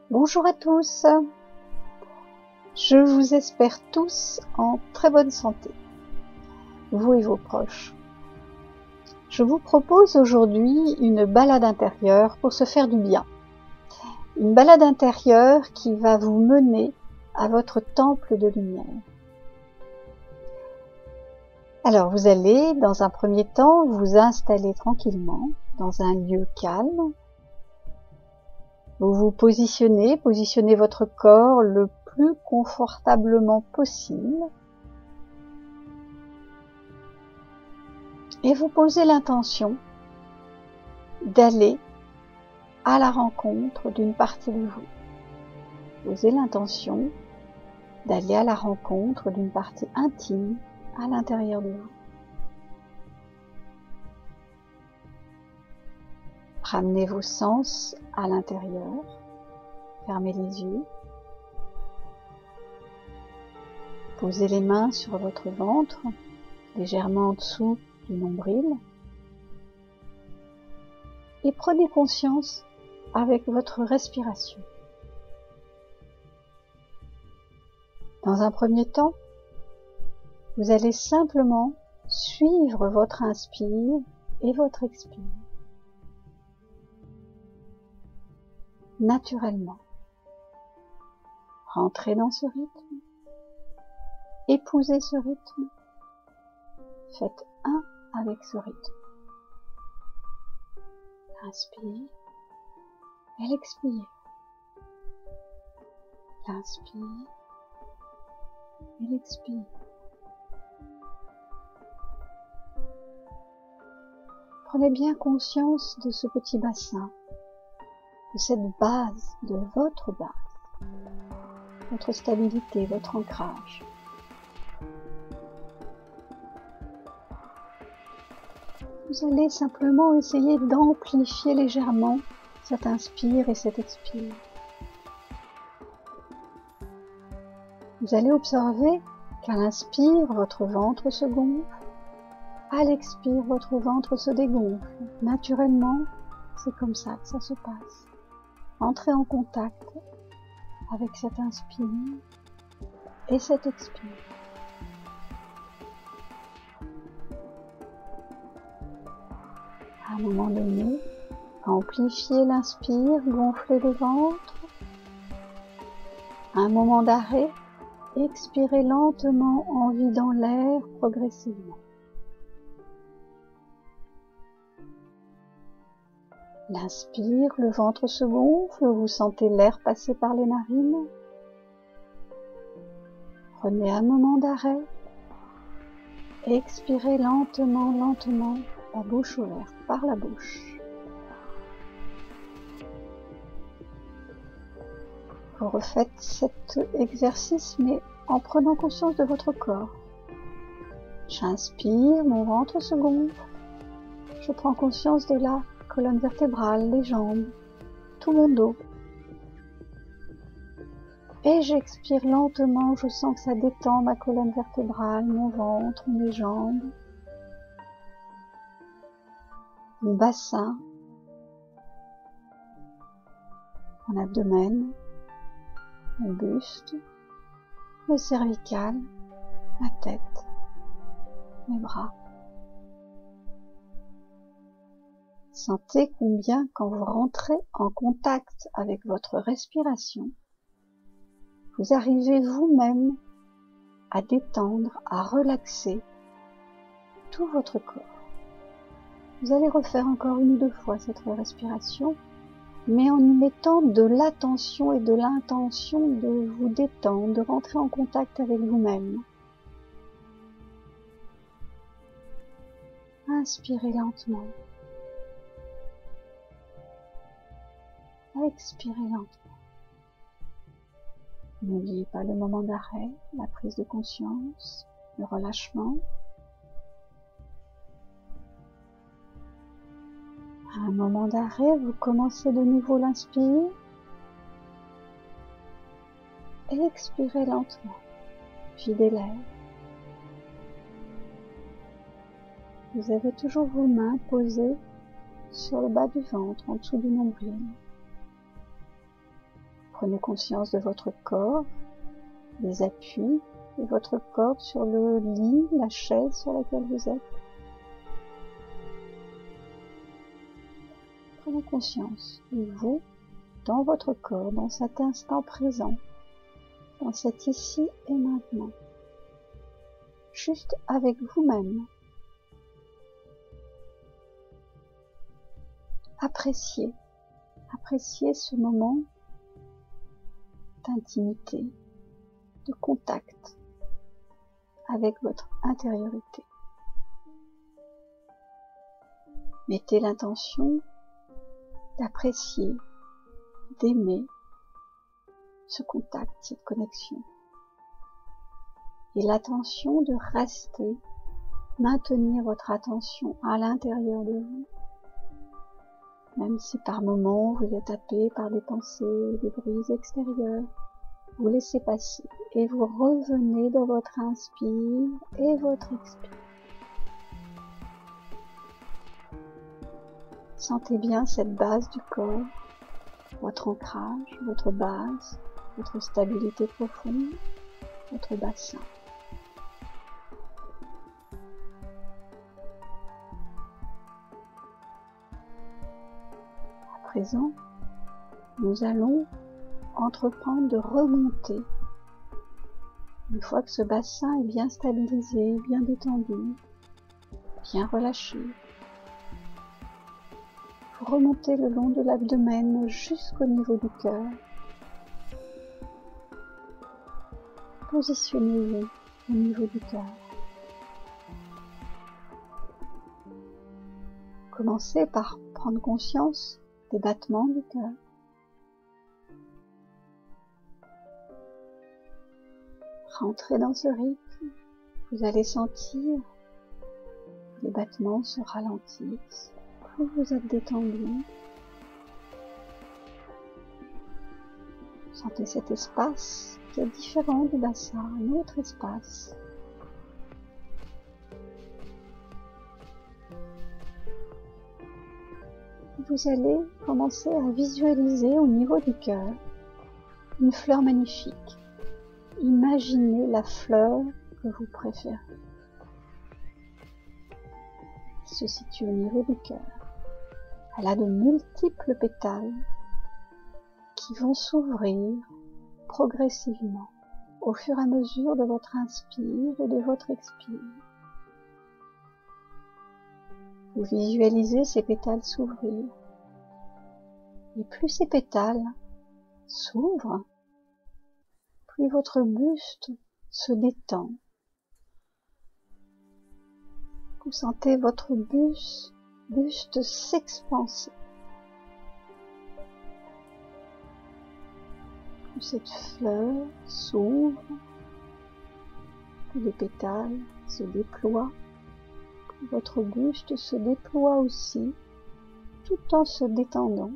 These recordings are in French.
Bonjour à tous, je vous espère tous en très bonne santé, vous et vos proches. Je vous propose aujourd'hui une balade intérieure pour se faire du bien. Une balade intérieure qui va vous mener à votre temple de lumière. Alors vous allez, dans un premier temps, vous installer tranquillement dans un lieu calme. Vous vous positionnez votre corps le plus confortablement possible. Et vous posez l'intention d'aller à la rencontre d'une partie de vous. Posez l'intention d'aller à la rencontre d'une partie intime à l'intérieur de vous. Ramenez vos sens à l'intérieur, fermez les yeux, posez les mains sur votre ventre, légèrement en dessous du nombril, et prenez conscience avec votre respiration. Dans un premier temps, vous allez simplement suivre votre inspire et votre expire. Naturellement. Rentrez dans ce rythme. Épousez ce rythme. Faites un avec ce rythme. Inspire et l'expire. L'inspire et l'expire. Prenez bien conscience de ce petit bassin, de cette base, de votre base, votre stabilité, votre ancrage. Vous allez simplement essayer d'amplifier légèrement cet inspire et cet expire. Vous allez observer qu'à l'inspire, votre ventre se gonfle, à l'expire, votre ventre se dégonfle. Naturellement, c'est comme ça que ça se passe. Entrez en contact avec cet inspire et cet expire. À un moment donné, amplifiez l'inspire, gonflez le ventre. À un moment d'arrêt, expirez lentement en vidant l'air progressivement. L'inspire, le ventre se gonfle, vous sentez l'air passer par les narines. Prenez un moment d'arrêt. Expirez lentement, la bouche ouverte, par la bouche. Vous refaites cet exercice, mais en prenant conscience de votre corps. J'inspire, mon ventre se gonfle. Je prends conscience de la colonne vertébrale, les jambes, tout mon dos. Et j'expire lentement, je sens que ça détend ma colonne vertébrale, mon ventre, mes jambes, mon bassin, mon abdomen, mon buste, mes cervicales, ma tête, mes bras. Sentez combien quand vous rentrez en contact avec votre respiration, vous arrivez vous-même à détendre, à relaxer tout votre corps. Vous allez refaire encore une ou deux fois cette respiration, mais en y mettant de l'attention et de l'intention de vous détendre, de rentrer en contact avec vous-même. Inspirez lentement. Expirez lentement. N'oubliez pas le moment d'arrêt, la prise de conscience, le relâchement. À un moment d'arrêt, vous commencez de nouveau l'inspire et expirez lentement. Videz l'air. Vous avez toujours vos mains posées sur le bas du ventre, en dessous du nombril. Prenez conscience de votre corps, des appuis de votre corps sur le lit, la chaise sur laquelle vous êtes. Prenez conscience de vous, dans votre corps, dans cet instant présent, dans cet ici et maintenant, juste avec vous-même. Appréciez ce moment d'intimité, de contact avec votre intériorité. Mettez l'intention d'apprécier, d'aimer ce contact, cette connexion. Et l'attention de rester, maintenir votre attention à l'intérieur de vous. Même si par moments vous êtes happé par des pensées, des bruits extérieurs, vous laissez passer et vous revenez dans votre inspire et votre expire. Sentez bien cette base du corps, votre ancrage, votre base, votre stabilité profonde, votre bassin. À présent, nous allons entreprendre de remonter. Une fois que ce bassin est bien stabilisé, bien détendu, bien relâché, vous remontez le long de l'abdomen jusqu'au niveau du cœur. Positionnez-vous au niveau du cœur. Commencez par prendre conscience des battements du cœur. Rentrez dans ce rythme, vous allez sentir que les battements se ralentissent, plus vous êtes détendu. Sentez cet espace qui est différent du bassin, un autre espace. Vous allez commencer à visualiser au niveau du cœur une fleur magnifique. Imaginez la fleur que vous préférez. Elle se situe au niveau du cœur. Elle a de multiples pétales qui vont s'ouvrir progressivement au fur et à mesure de votre inspire et de votre expire. Vous visualisez ces pétales s'ouvrir. Et plus ces pétales s'ouvrent, plus votre buste se détend. Vous sentez votre buste s'expanser. Plus cette fleur s'ouvre, plus les pétales se déploient, plus votre buste se déploie aussi, tout en se détendant.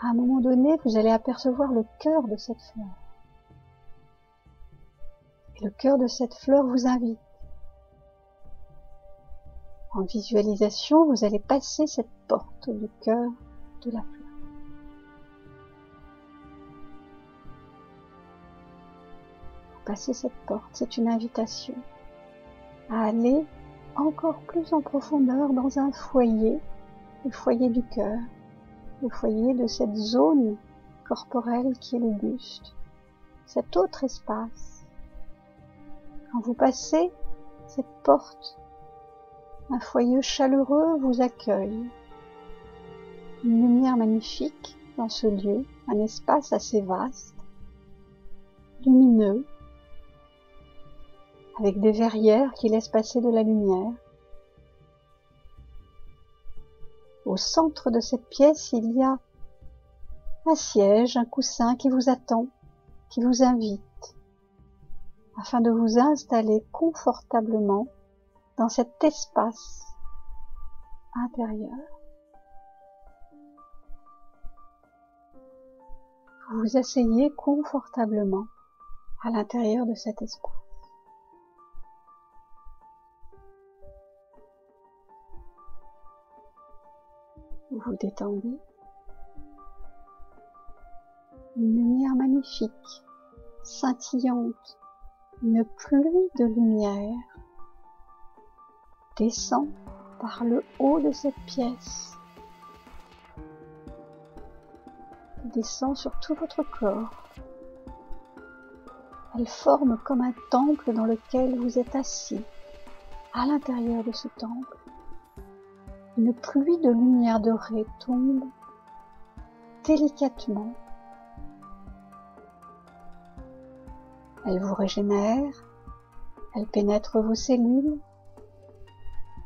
À un moment donné, vous allez apercevoir le cœur de cette fleur. Et le cœur de cette fleur vous invite. En visualisation, vous allez passer cette porte du cœur de la fleur. Passez cette porte, c'est une invitation à aller encore plus en profondeur dans un foyer, le foyer du cœur, le foyer de cette zone corporelle qui est le buste, cet autre espace. Quand vous passez cette porte, un foyer chaleureux vous accueille. Une lumière magnifique dans ce lieu, un espace assez vaste, lumineux, avec des verrières qui laissent passer de la lumière. Au centre de cette pièce, il y a un siège, un coussin qui vous attend, qui vous invite, afin de vous installer confortablement dans cet espace intérieur. Vous vous asseyez confortablement à l'intérieur de cet espace. Vous vous détendez, une lumière magnifique, scintillante, une pluie de lumière descend par le haut de cette pièce, descend sur tout votre corps. Elle forme comme un temple dans lequel vous êtes assis. À l'intérieur de ce temple, une pluie de lumière dorée tombe délicatement. Elle vous régénère, elle pénètre vos cellules,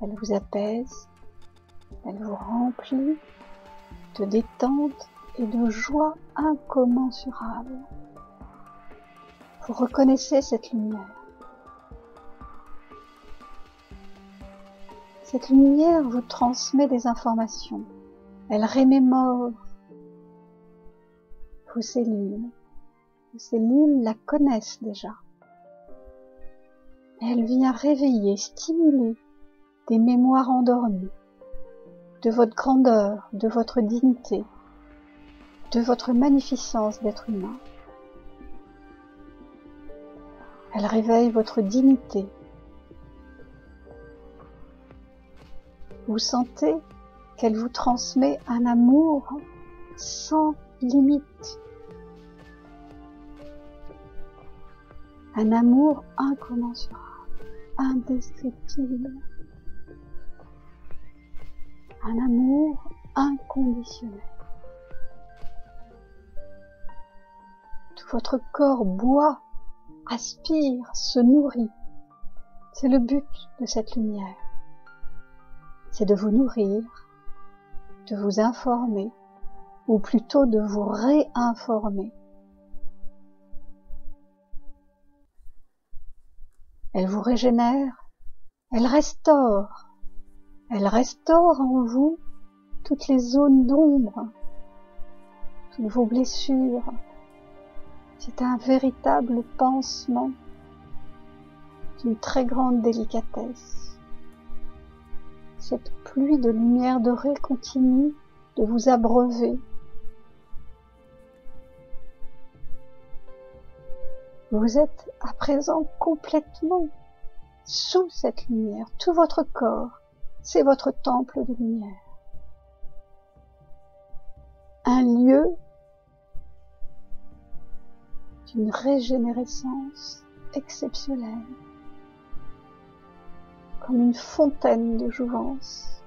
elle vous apaise, elle vous remplit de détente et de joie incommensurable. Vous reconnaissez cette lumière. Cette lumière vous transmet des informations. Elle remémore vos cellules. Vos cellules la connaissent déjà. Et elle vient réveiller, stimuler des mémoires endormies de votre grandeur, de votre dignité, de votre magnificence d'être humain. Elle réveille votre dignité. Vous sentez qu'elle vous transmet un amour sans limite. Un amour incommensurable, indescriptible. Un amour inconditionnel. Tout votre corps boit, aspire, se nourrit. C'est le but de cette lumière. C'est de vous nourrir, de vous informer, ou plutôt de vous réinformer. Elle vous régénère, elle restaure en vous toutes les zones d'ombre, toutes vos blessures. C'est un véritable pansement d'une très grande délicatesse. Cette pluie de lumière dorée continue de vous abreuver. Vous êtes à présent complètement sous cette lumière. Tout votre corps, c'est votre temple de lumière. Un lieu d'une régénérescence exceptionnelle, comme une fontaine de jouvence.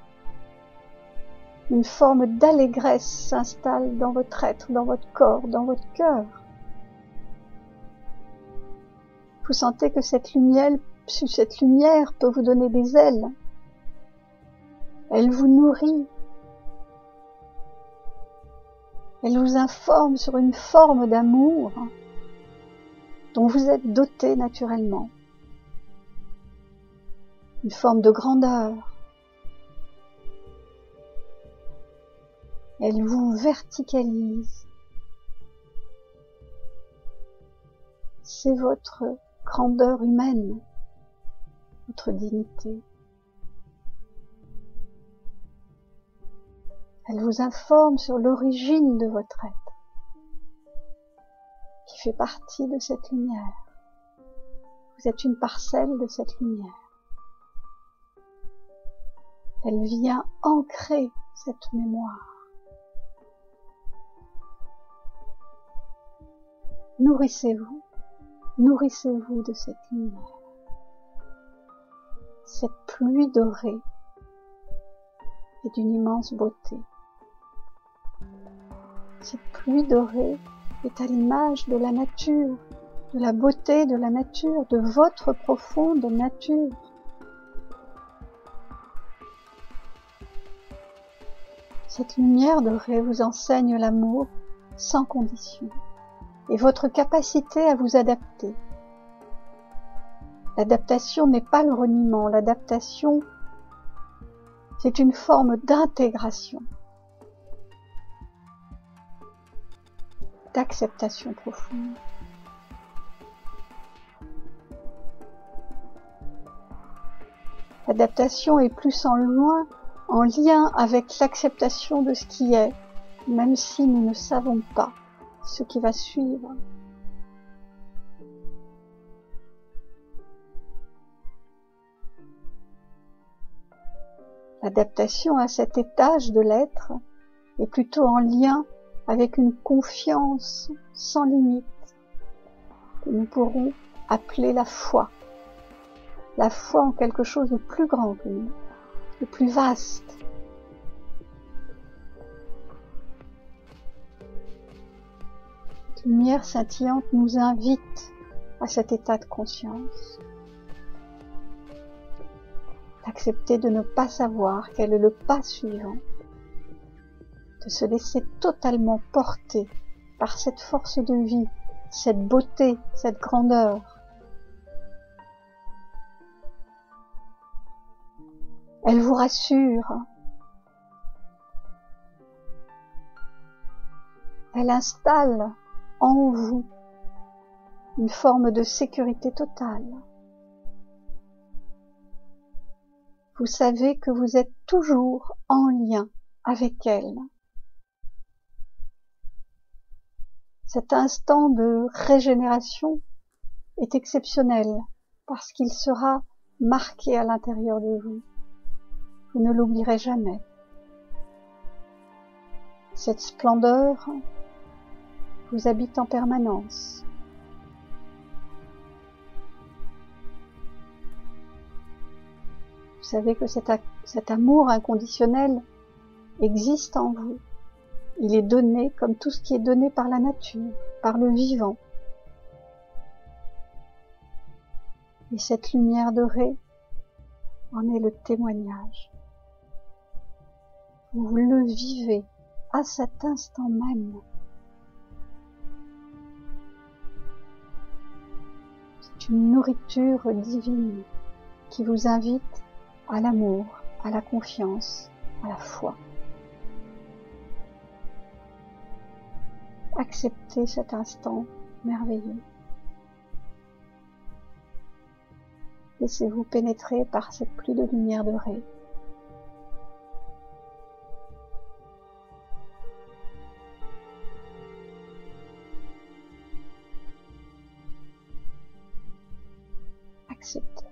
Une forme d'allégresse s'installe dans votre être, dans votre corps, dans votre cœur. Vous sentez que cette lumière peut vous donner des ailes. Elle vous nourrit. Elle vous informe sur une forme d'amour dont vous êtes doté naturellement. Une forme de grandeur. Elle vous verticalise. C'est votre grandeur humaine, votre dignité. Elle vous informe sur l'origine de votre être, qui fait partie de cette lumière. Vous êtes une parcelle de cette lumière. Elle vient ancrer cette mémoire. Nourrissez-vous de cette lumière. Cette pluie dorée est d'une immense beauté. Cette pluie dorée est à l'image de la nature, de la beauté de la nature, de votre profonde nature. Cette lumière dorée vous enseigne l'amour sans condition et votre capacité à vous adapter. L'adaptation n'est pas le reniement, l'adaptation c'est une forme d'intégration, d'acceptation profonde. L'adaptation est plus en lien avec l'acceptation de ce qui est, même si nous ne savons pas ce qui va suivre. L'adaptation à cet étage de l'être est plutôt en lien avec une confiance sans limite que nous pourrons appeler la foi en quelque chose de plus grand que nous, de plus vaste. Cette lumière scintillante nous invite à cet état de conscience, d'accepter de ne pas savoir quel est le pas suivant, de se laisser totalement porter par cette force de vie, cette beauté, cette grandeur. Elle vous rassure. Elle installe en vous une forme de sécurité totale. Vous savez que vous êtes toujours en lien avec elle. Cet instant de régénération est exceptionnel parce qu'il sera marqué à l'intérieur de vous. Vous ne l'oublierez jamais. Cette splendeur vous habite en permanence. Vous savez que cet amour inconditionnel existe en vous. Il est donné comme tout ce qui est donné par la nature, par le vivant. Et cette lumière dorée en est le témoignage. Vous le vivez à cet instant même. C'est une nourriture divine qui vous invite à l'amour, à la confiance, à la foi. Acceptez cet instant merveilleux. Laissez-vous pénétrer par cette pluie de lumière dorée. Acceptez.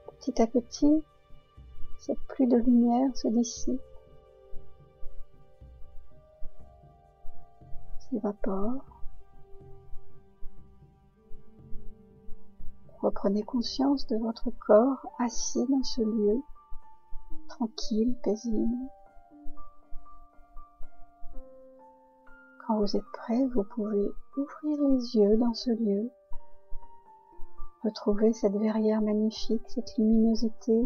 Petit à petit, cette pluie de lumière se dissipe, s'évapore. Reprenez conscience de votre corps assis dans ce lieu, tranquille, paisible. Quand vous êtes prêt, vous pouvez ouvrir les yeux dans ce lieu, retrouver cette verrière magnifique, cette luminosité,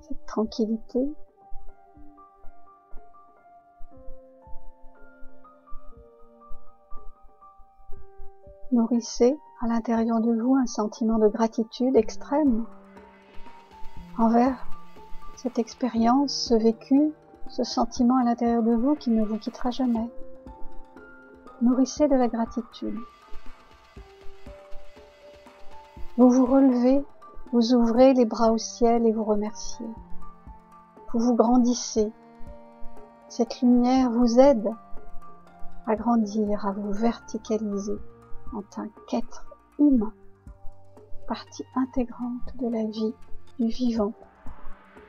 cette tranquillité. Nourrissez à l'intérieur de vous un sentiment de gratitude extrême envers cette expérience, ce vécu, ce sentiment à l'intérieur de vous qui ne vous quittera jamais. Nourrissez de la gratitude. Vous vous relevez, vous ouvrez les bras au ciel et vous remerciez. Vous vous grandissez. Cette lumière vous aide à grandir, à vous verticaliser en tant qu'être humain, partie intégrante de la vie, du vivant,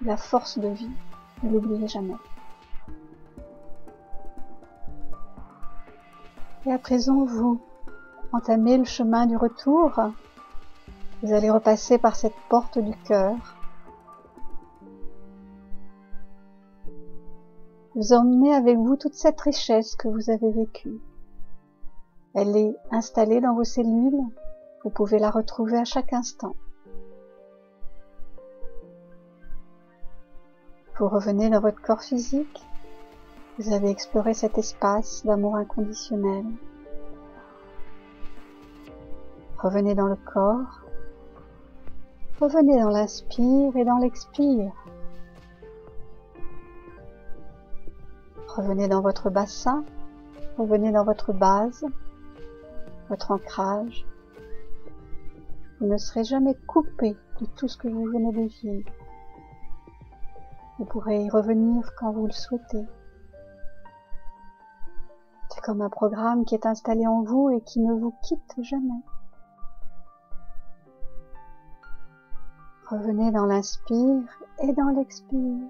de la force de vie. Ne l'oubliez jamais. Et à présent, vous entamez le chemin du retour. Vous allez repasser par cette porte du cœur. Vous emmenez avec vous toute cette richesse que vous avez vécue. Elle est installée dans vos cellules. Vous pouvez la retrouver à chaque instant. Vous revenez dans votre corps physique. Vous avez exploré cet espace d'amour inconditionnel. Revenez dans le corps. Revenez dans l'inspire et dans l'expire. Revenez dans votre bassin. Revenez dans votre base, votre ancrage. Vous ne serez jamais coupé de tout ce que vous venez de vivre. Vous pourrez y revenir quand vous le souhaitez. C'est comme un programme qui est installé en vous et qui ne vous quitte jamais. Revenez dans l'inspire et dans l'expire.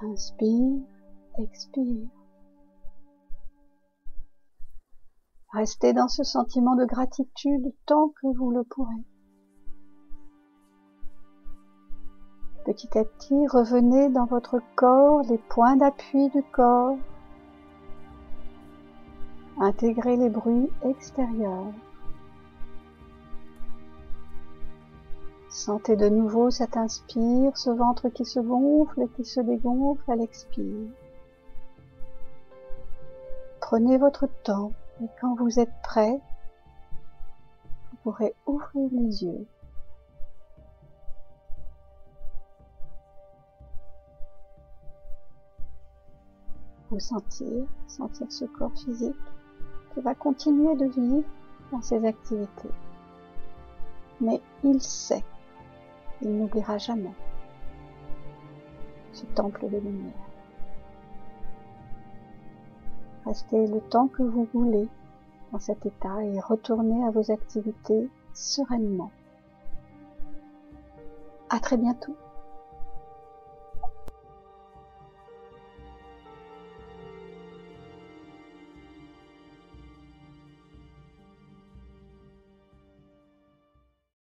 Inspire, expire. Restez dans ce sentiment de gratitude tant que vous le pourrez. Petit à petit, revenez dans votre corps, les points d'appui du corps. Intégrez les bruits extérieurs. Sentez de nouveau cet inspire, ce ventre qui se gonfle et qui se dégonfle à l'expire. Prenez votre temps et quand vous êtes prêt, vous pourrez ouvrir les yeux. Vous sentir ce corps physique qui va continuer de vivre dans ses activités. Mais il sait, il n'oubliera jamais ce temple de lumière. Restez le temps que vous voulez dans cet état et retournez à vos activités sereinement. À très bientôt.